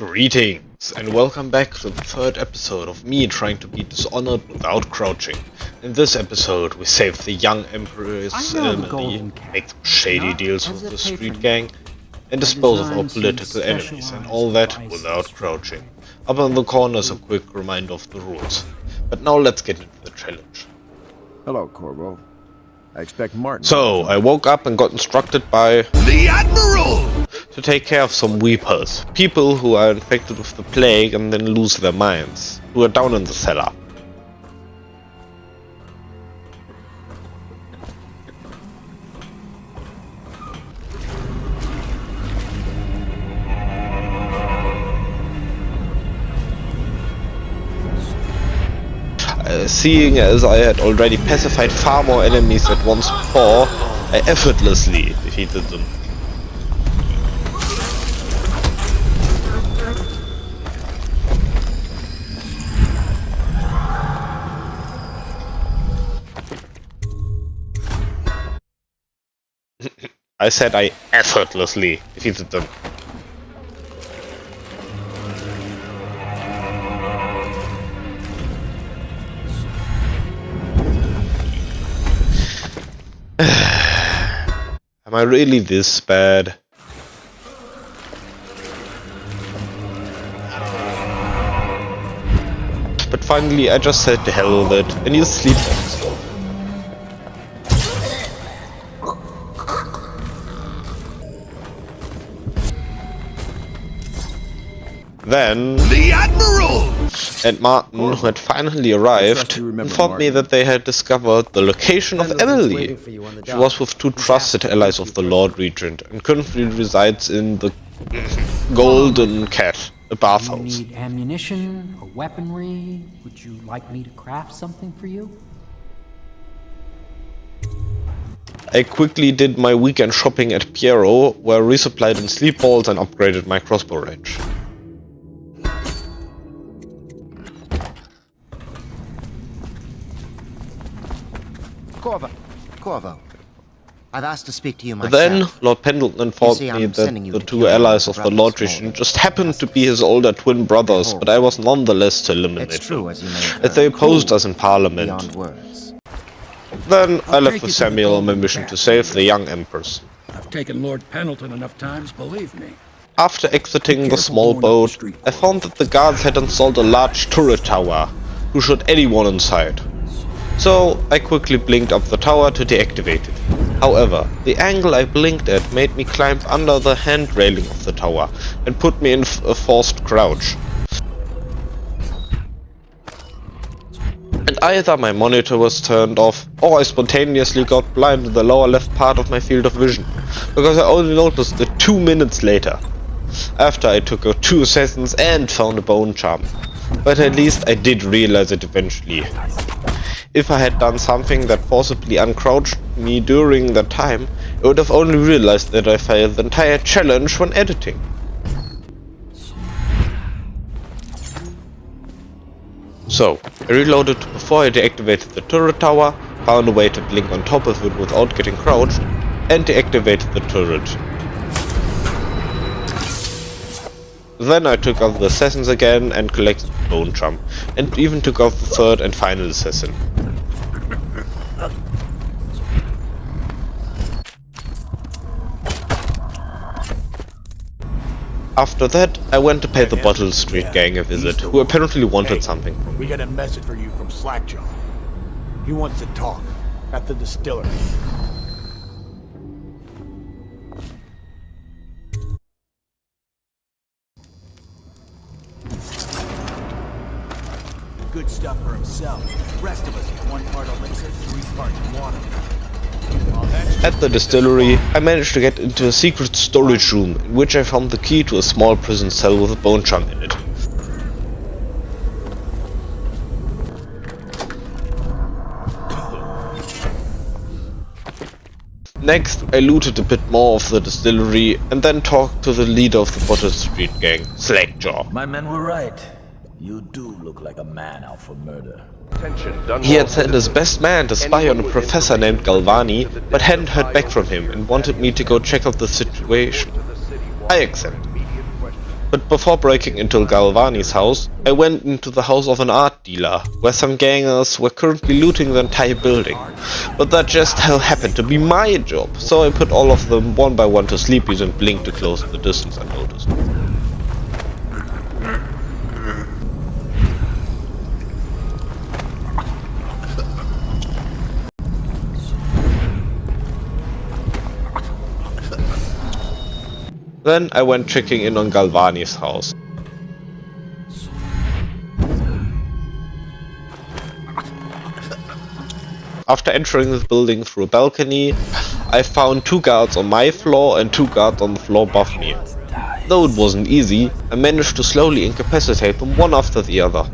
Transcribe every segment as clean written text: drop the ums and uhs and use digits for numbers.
Greetings, and welcome back to the third episode of me trying to beat Dishonored without crouching. In this episode, we save the young Empress Emily, make some shady deals with the street gang, and dispose of our political enemies, and all that without crouching. Up in the corner is a quick reminder of the rules. But now let's get into the challenge. Hello, Corvo. I expect Martin. So, I woke up and got instructed by the Admiral to take care of some weepers, people who are infected with the plague and then lose their minds, who are down in the cellar. Seeing as I had already pacified far more enemies at once before, I effortlessly defeated them. I said I effortlessly defeated them. Am I really this bad? But finally I just said to hell with it and used sleep bombs. Then the Admiral and Martin, who had finally arrived, informed me that they had discovered the location of Emily. She was with two trusted allies of the Lord Regent and currently resides in the Golden Cat, a bathhouse. You need ammunition or weaponry? Would you like me to craft something for you? I quickly did my weekend shopping at Piero, where I resupplied in sleep balls and upgraded my crossbow range. Corvo, I've asked to speak to you myself. Then Lord Pendleton informed me that the two allies of the Lord Regent just happened to be his older twin brothers, but I was nonetheless to eliminate them, as they opposed us in Parliament. Then I left with Samuel on my mission to save the young Empress. I've taken Lord Pendleton enough times, believe me. After exiting the small boat, I found that the guards had installed a large turret tower, who shot anyone inside. So I quickly blinked up the tower to deactivate it. However, the angle I blinked at made me climb under the hand railing of the tower and put me in a forced crouch. And either my monitor was turned off or I spontaneously got blind in the lower left part of my field of vision, because I only noticed it 2 minutes later, after I took out 2 assassins and found a bone charm. But at least I did realize it eventually. If I had done something that forcibly uncrouched me during that time, I would have only realized that I failed the entire challenge when editing. So, I reloaded before I deactivated the turret tower, found a way to blink on top of it without getting crouched, and deactivated the turret. Then I took out the assassins again and collected the bone charm, and even took out the third and final assassin. After that, I went to pay the Bottle Street gang a visit, who apparently wanted something from me. We got a message for you from Slackjaw. He wants to talk at the distillery. Good stuff for himself. The rest of us get 1 part elixir, 3 parts water. At the distillery, I managed to get into a secret storage room, in which I found the key to a small prison cell with a bone charm in it. Next, I looted a bit more of the distillery, and then talked to the leader of the Bottle Street gang, Slackjaw. My men were right. You do look like a man out for murder. He had sent his best man to spy on a professor named Galvani, but hadn't heard back from him and wanted me to go check out the situation. I accepted. But before breaking into Galvani's house, I went into the house of an art dealer, where some gangers were currently looting the entire building. But that just happened to be my job, so I put all of them one by one to sleep using blink to close the distance unnoticed. Then I went checking in on Galvani's house. After entering the building through a balcony, I found 2 guards on my floor and 2 guards on the floor above me. Though it wasn't easy, I managed to slowly incapacitate them one after the other.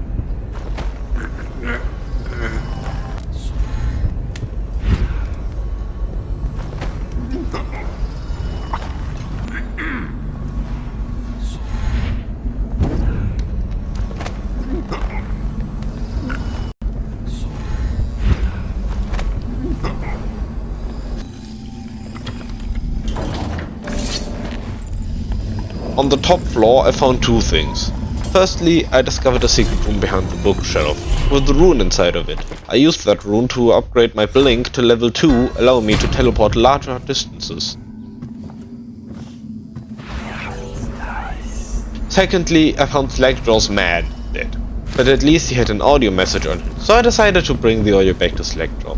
On the top floor I found 2 things. Firstly, I discovered a secret room behind the bookshelf, with a rune inside of it. I used that rune to upgrade my blink to level 2, allowing me to teleport larger distances. Secondly, I found Slackjaw's man dead, but at least he had an audio message on him, so I decided to bring the audio back to Slackjaw.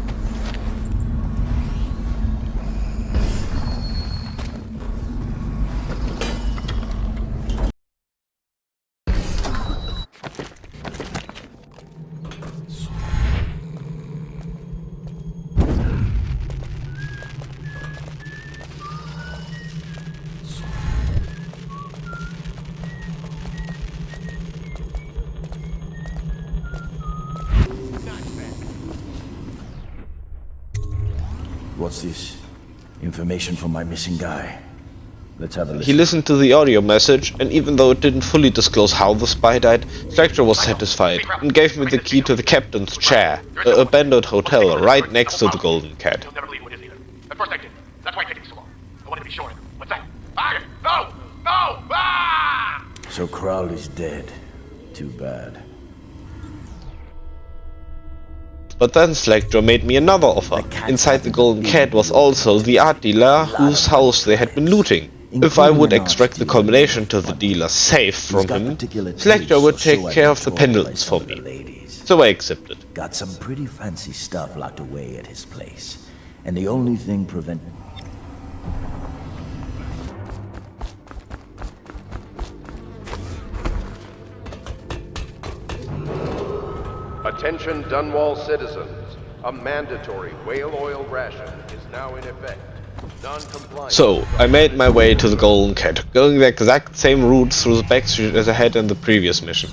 What's this? Information from my missing guy. Let's have a listen. He listened to the audio message, and even though it didn't fully disclose how the spy died, Slackjaw was satisfied and gave me the key to the captain's chair, the abandoned hotel right next to the Golden Cat. You'll never believe who it is either. At first I did. That's why it took so long. I wanted to be sure. What's that? Fire! No! No! Ah! So Crowley's dead. Too bad. But then Slackjaw made me another offer. Inside the Golden Cat was also the art dealer whose house they had been looting. If I would extract the combination to the dealer's safe from him, Slackjaw would take care of the pendulums for me. So I accepted. Got some pretty fancy stuff locked away at his place. And the only thing preventing... Attention Dunwall citizens. A mandatory whale oil ration is now in effect. Non-compliant. So, I made my way to the Golden Cat, going the exact same route through the back street as I had in the previous mission.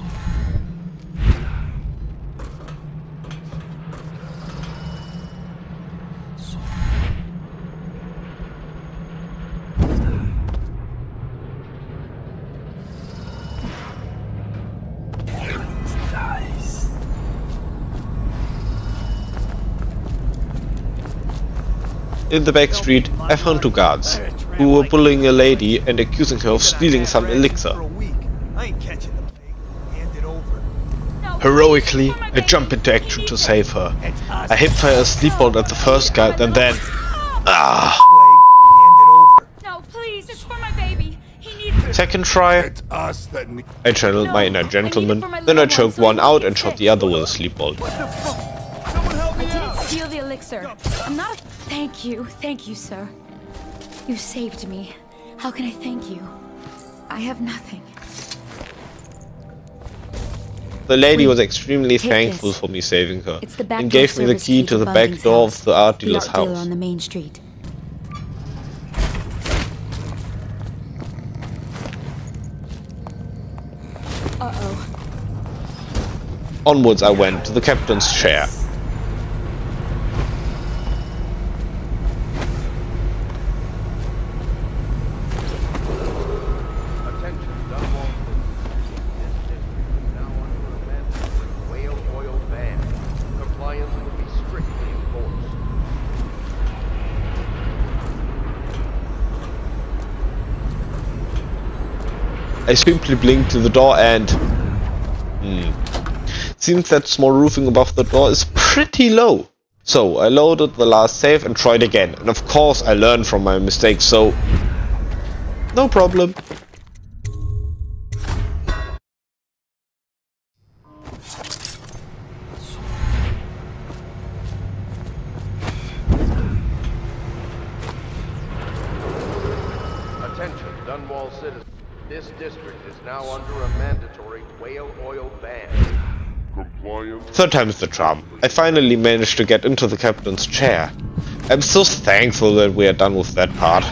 In the back street, I found 2 guards, who were bullying a lady and accusing her of stealing some elixir. I ain't catching the plague. Hand it over. Heroically, I jump into action to save her. I hipfire a sleepbolt at the first guard and then... Ah! No, please, it's for my baby. He needs it. Second try, It's us that need... I channeled my inner gentleman, then I choked one out and shot the other with a sleepbolt. I didn't steal the elixir. I'm not a... Thank you, sir. You saved me. How can I thank you? I have nothing. The lady was extremely thankful for me saving her, and gave me the key to the back door of the art dealer's house. On the main street. Uh-oh. Onwards I went to the captain's chair. I simply blinked to the door and... Seems that small roofing above the door is pretty low. So I loaded the last save and tried again. And of course I learned from my mistakes, so... no problem. Attention, Dunwall citizens. This district is now under a mandatory whale oil ban. Third time's the charm. I finally managed to get into the captain's chair. I'm so thankful that we are done with that part.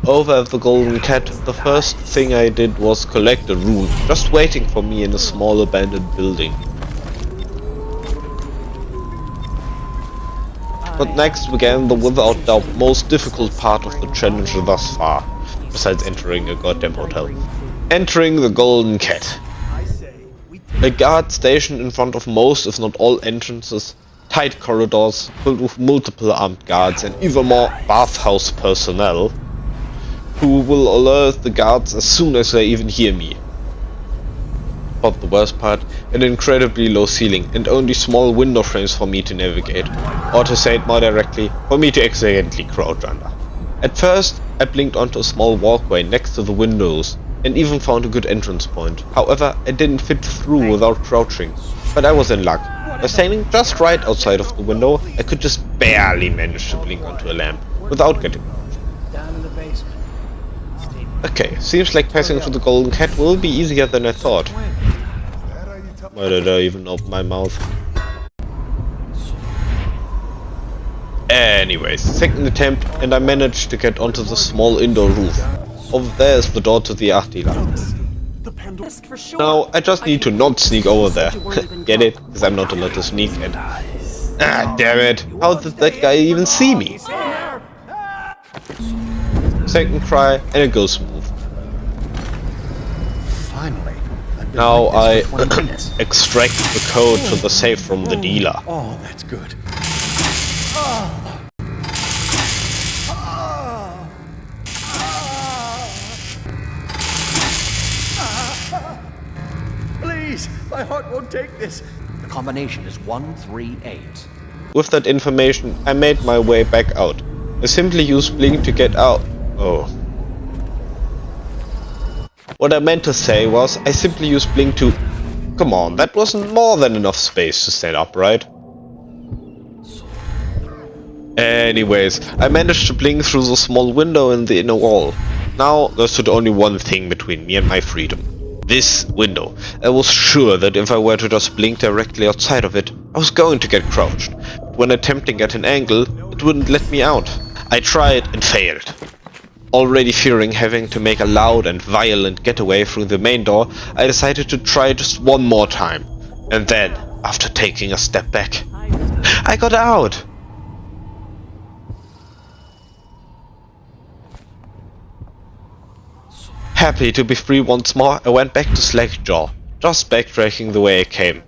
Over at the Golden Cat, the first thing I did was collect a rune, just waiting for me in a small abandoned building. But next began the without doubt most difficult part of the challenge thus far, besides entering a goddamn hotel. Entering the Golden Cat. A guard stationed in front of most, if not all entrances, tight corridors filled with multiple armed guards and even more bathhouse personnel, who will alert the guards as soon as they even hear me. But the worst part, an incredibly low ceiling and only small window frames for me to navigate, or to say it more directly, for me to accidentally crouch under. At first, I blinked onto a small walkway next to the windows and even found a good entrance point. However, I didn't fit through without crouching, but I was in luck. By standing just right outside of the window, I could just barely manage to blink onto a lamp without getting Down in the basement. okay, seems like passing through the Golden Cat will be easier than I thought. Why did I even open my mouth? Anyways, second attempt and I managed to get onto the small indoor roof. Over there is the door to the Artdealer. Now, I just need to not sneak over there. Get it? Because I'm not allowed to sneak and... ah, damn it! How did that guy even see me? Second try, and it goes smooth. Finally. Now I extract the code to the safe from the dealer. Oh, that's good. Please, my heart won't take this. The combination is 138. With that information, I made my way back out. I simply used Blink to get out. Oh. What I meant to say was, I simply used Blink to... Come on, that wasn't more than enough space to stand upright. Anyways, I managed to blink through the small window in the inner wall. Now, there stood only one thing between me and my freedom. This window. I was sure that if I were to just blink directly outside of it, I was going to get crouched. But when attempting at an angle, it wouldn't let me out. I tried and failed. Already fearing having to make a loud and violent getaway through the main door, I decided to try just one more time. And then, after taking a step back, I got out! Happy to be free once more, I went back to Slackjaw, just backtracking the way I came.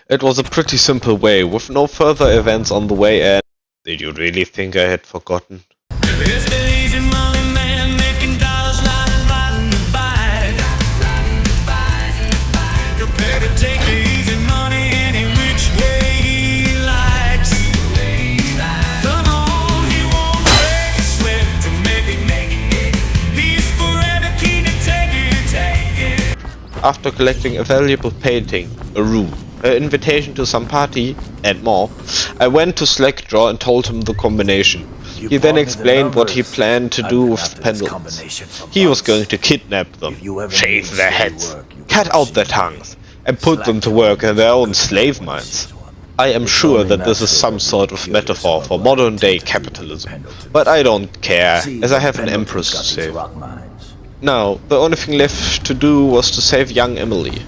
It was a pretty simple way, with no further events on the way, and... Did you really think I had forgotten? After collecting a valuable painting, a room, an invitation to some party, and more, I went to Slackjaw and told him the combination. He then explained what he planned to do with the Pendletons. He was going to kidnap them, shave their heads, cut out their tongues, and put them to work in their own slave mines. I am sure that this is some sort of metaphor for modern day capitalism, but I don't care, as I have an Empress to save. Now, the only thing left to do was to save young Emily.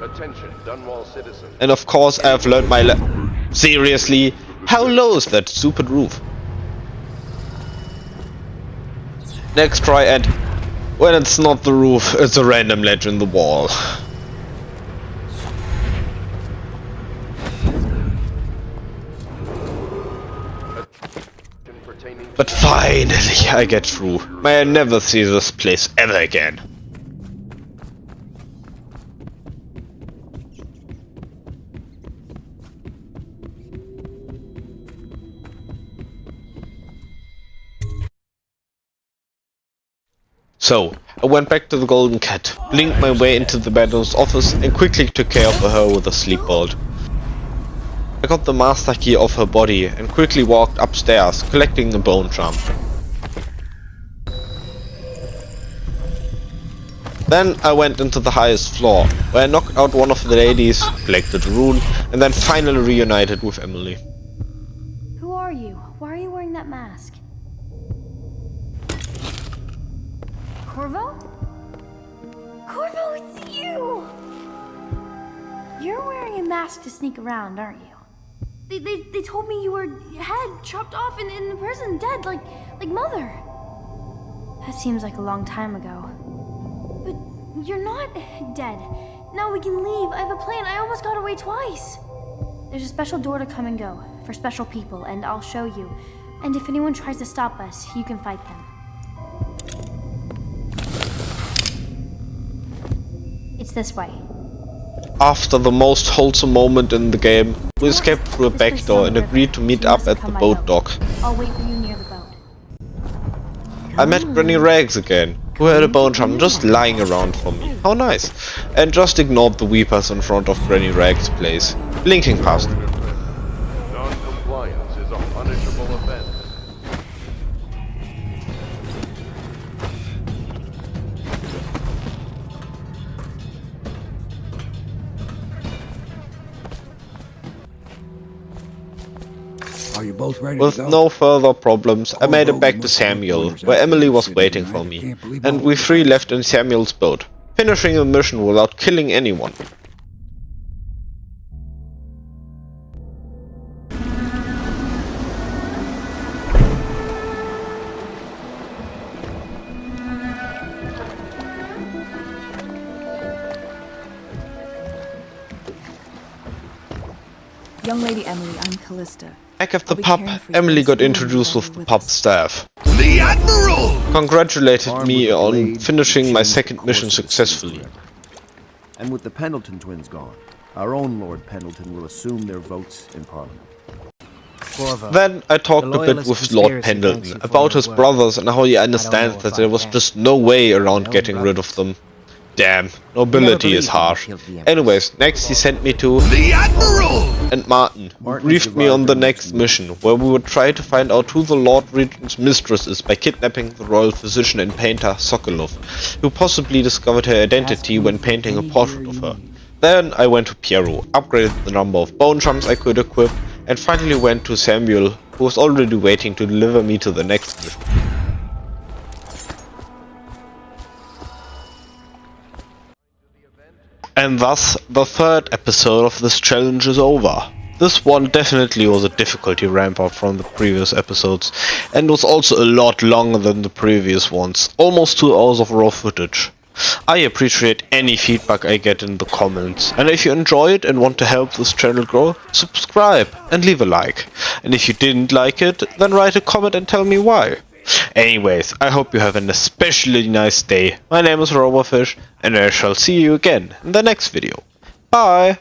Attention, Dunwall citizens. And of course I have learned my Seriously? How low is that stupid roof? Next try, and when it's not the roof, it's a random ledge in the wall. But finally I get through. May I never see this place ever again. So, I went back to the Golden Cat, blinked my way into the Baron's office and quickly took care of her with a sleep bolt. I got the master key off her body and quickly walked upstairs, collecting the bone charm. Then I went into the highest floor, where I knocked out one of the ladies, collected a rune, and then finally reunited with Emily. Who are you? Why are you wearing that mask? Corvo? Corvo, it's you! You're wearing a mask to sneak around, aren't you? They told me you were head chopped off in the prison, dead, like Mother. That seems like a long time ago. But you're not dead. Now we can leave. I have a plan. I almost got away twice. There's a special door to come and go for special people, and I'll show you. And if anyone tries to stop us, you can fight them. It's this way. After the most wholesome moment in the game, we escaped through a back door and agreed to meet up at the boat dock. I'll wait for you near the boat. I met Granny Rags again, who had a bone charm just lying around for me. How nice! And just ignored the weepers in front of Granny Rags' place, blinking past them. Non-compliance is a punishable offense. Are you both ready With to go? no further problems, I made it back to Samuel, where Emily was waiting for me, and we three left in Samuel's boat, finishing the mission without killing anyone. Young Lady Emily, I'm Callista. Back at the pub, Emily got introduced with the pub staff. The Admiral! Congratulated me on finishing my second mission successfully. And with the Pendleton twins gone, our own Lord Pendleton will assume their votes in Parliament. Then I talked a bit with Lord Pendleton about his brothers and how he understands that there was just no way around getting rid of them. Damn, nobility is harsh. Anyways, next he sent me to the Admiral and Martin, who briefed me on the next mission, where we would try to find out who the Lord Regent's mistress is by kidnapping the royal physician and painter Sokolov, who possibly discovered her identity when painting a portrait of her. Then I went to Piero, upgraded the number of bone charms I could equip, and finally went to Samuel, who was already waiting to deliver me to the next mission. And thus, the third episode of this challenge is over. This one definitely was a difficulty ramp up from the previous episodes, and was also a lot longer than the previous ones, almost 2 hours of raw footage. I appreciate any feedback I get in the comments, and if you enjoy it and want to help this channel grow, subscribe and leave a like. And if you didn't like it, then write a comment and tell me why. Anyways, I hope you have an especially nice day. My name is Robofish, and I shall see you again in the next video. Bye!